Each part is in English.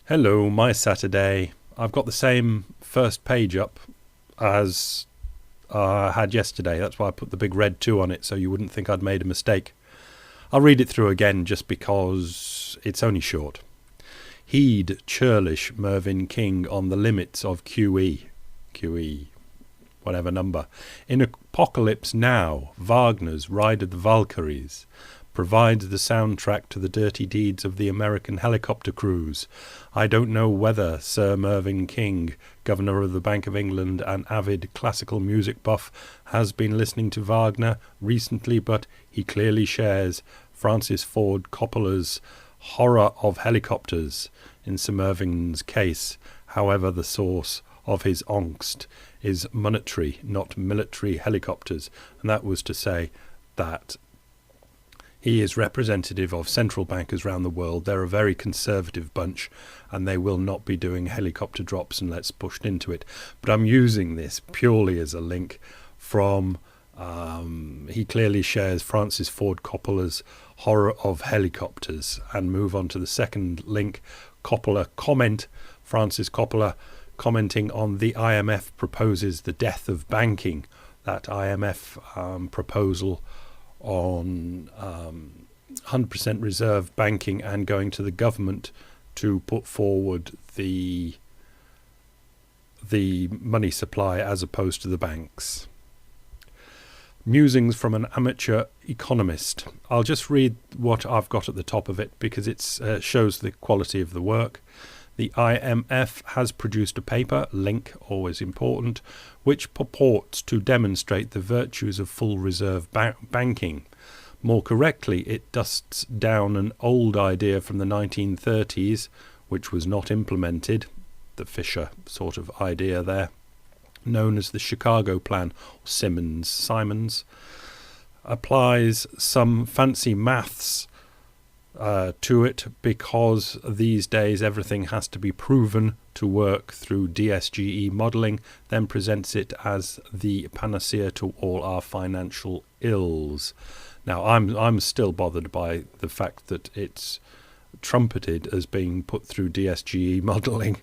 Hello, my Saturday. I've got the same first page up as I had yesterday. That's why I put the big red 2 on it, so you wouldn't think I'd made a mistake. I'll read it through again just because it's only short. Heed churlish Mervyn King on the limits of QE, whatever number. In Apocalypse Now, Wagner's Ride of the Valkyries provides the soundtrack to the dirty deeds of the American helicopter crews. I don't know whether Sir Mervyn King, Governor of the Bank of England and avid classical music buff, has been listening to Wagner recently, but he clearly shares Francis Ford Coppola's horror of helicopters. In Sir Mervyn's case, however, the source of his angst is monetary, not military helicopters, and that was to say that he is representative of central bankers around the world. They're a very conservative bunch, and they will not be doing helicopter drops unless pushed into it. But I'm using this purely as a link from, he clearly shares Francis Ford Coppola's horror of helicopters, and move on to the second link. Francis Coppola commenting on the IMF proposes the death of banking. That IMF proposal on 100% reserve banking and going to the government to put forward the money supply as opposed to the banks. Musings from an amateur economist. I'll just read what I've got at the top of it because it shows the quality of the work. The IMF has produced a paper, link, always important, which purports to demonstrate the virtues of full reserve banking. More correctly, it dusts down an old idea from the 1930s, which was not implemented, the Fisher sort of idea there, known as the Chicago Plan, or Simons, applies some fancy maths to it, because these days everything has to be proven to work through DSGE modelling, then presents it as the panacea to all our financial ills. Now I'm still bothered by the fact that it's trumpeted as being put through DSGE modelling.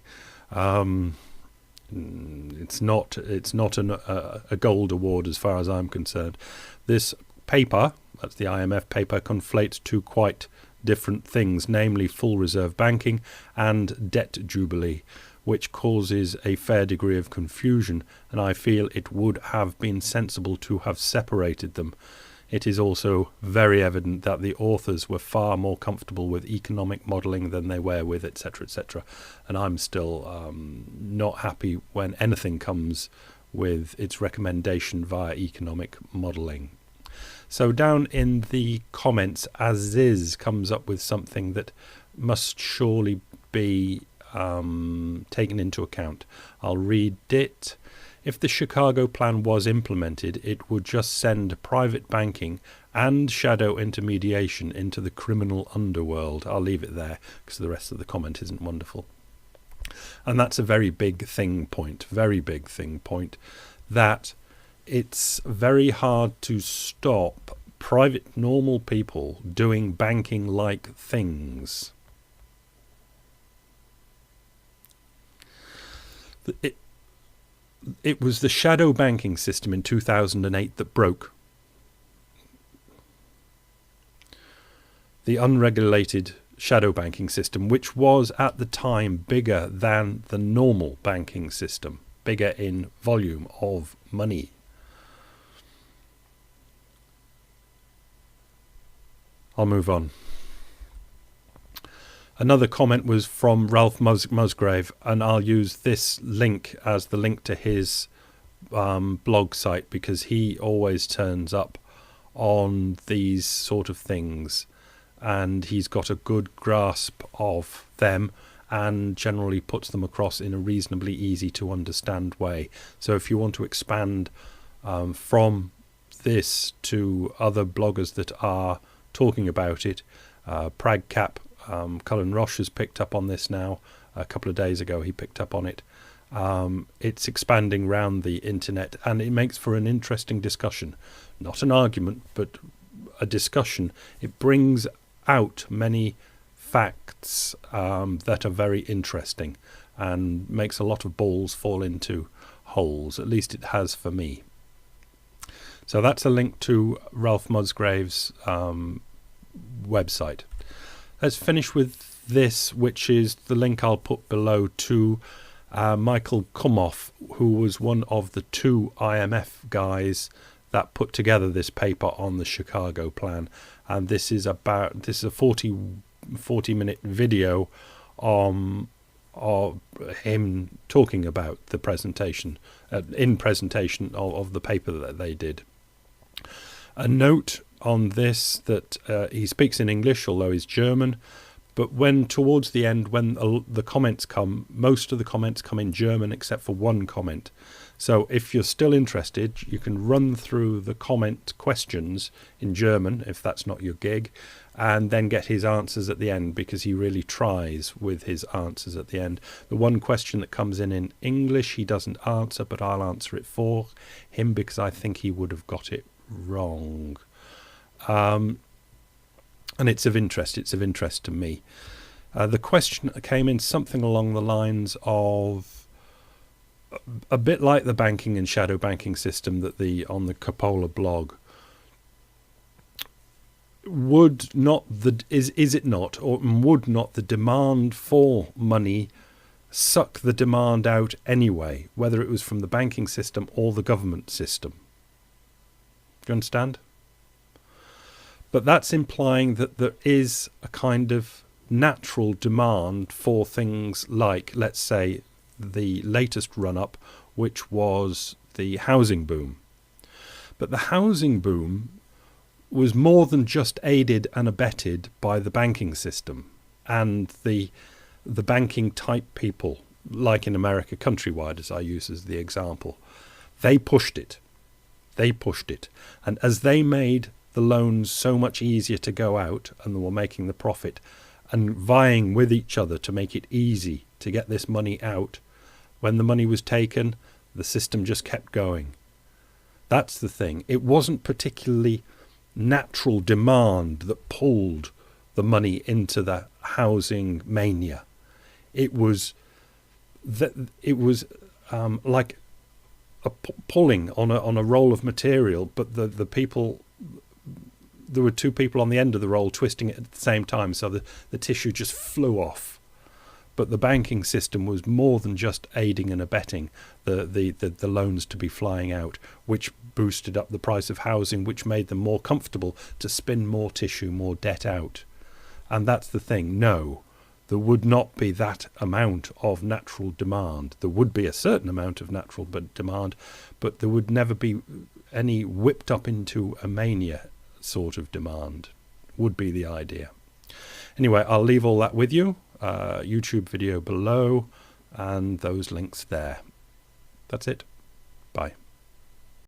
It's not a gold award as far as I'm concerned. This paper, that's the IMF paper, conflates two quite different things, namely full reserve banking and debt jubilee, which causes a fair degree of confusion, and I feel it would have been sensible to have separated them. It is also very evident that the authors were far more comfortable with economic modelling than they were with etc., etc., and I'm still not happy when anything comes with its recommendation via economic modelling. So down in the comments, Aziz comes up with something that must surely be taken into account. I'll read it. If the Chicago Plan was implemented, it would just send private banking and shadow intermediation into the criminal underworld. I'll leave it there because the rest of the comment isn't wonderful. And that's a very big thing point, that it's very hard to stop private normal people doing banking like things. It was the shadow banking system in 2008 that broke. The unregulated shadow banking system, which was at the time bigger than the normal banking system, bigger in volume of money. I'll move on. Another comment was from Ralph Musgrave, and I'll use this link as the link to his blog site, because he always turns up on these sort of things and he's got a good grasp of them and generally puts them across in a reasonably easy to understand way. So if you want to expand from this to other bloggers that are talking about it, Pragcap, Cullen Roche has picked up on this now. A couple of days ago he picked up on it. It's expanding round the internet, and it makes for an interesting discussion. Not an argument, but a discussion. It brings out many facts that are very interesting and makes a lot of balls fall into holes. At least it has for me. So that's a link to Ralph Musgrave's website. Let's finish with this, which is the link I'll put below to Michael Kumoff, who was one of the 2 IMF guys that put together this paper on the Chicago plan. And this is a 40-minute video of him talking about the presentation, of the paper that they did. A note on this that he speaks in English, although he's German, but when towards the end, when the comments come, most of the comments come in German except for one comment. So if you're still interested, you can run through the comment questions in German, if that's not your gig, and then get his answers at the end, because he really tries with his answers at the end. The one question that comes in English he doesn't answer, but I'll answer it for him because I think he would have got it wrong. And it's of interest. It's of interest to me. The question came in something along the lines of a bit like the banking and shadow banking system that on the Coppola blog. Would not is it not, or would not the demand for money suck the demand out anyway, whether it was from the banking system or the government system? Do you understand? But that's implying that there is a kind of natural demand for things like, let's say, the latest run-up, which was the housing boom. But the housing boom was more than just aided and abetted by the banking system and the banking type people, like in America, Countrywide, as I use as the example. They pushed it. And as they made the loans so much easier to go out, and they were making the profit and vying with each other to make it easy to get this money out, when the money was taken, the system just kept going. That's the thing. It wasn't particularly natural demand that pulled the money into the housing mania. It was like a pulling on a roll of material, but the people, there were 2 people on the end of the roll twisting it at the same time, so the tissue just flew off. But the banking system was more than just aiding and abetting the loans to be flying out, which boosted up the price of housing, which made them more comfortable to spin more tissue, more debt out. And that's the thing. No, there would not be that amount of natural demand. There would be a certain amount of natural demand, but there would never be any whipped up into a mania sort of demand, would be the idea. Anyway, I'll leave all that with you. YouTube video below and those links there. That's it. Bye.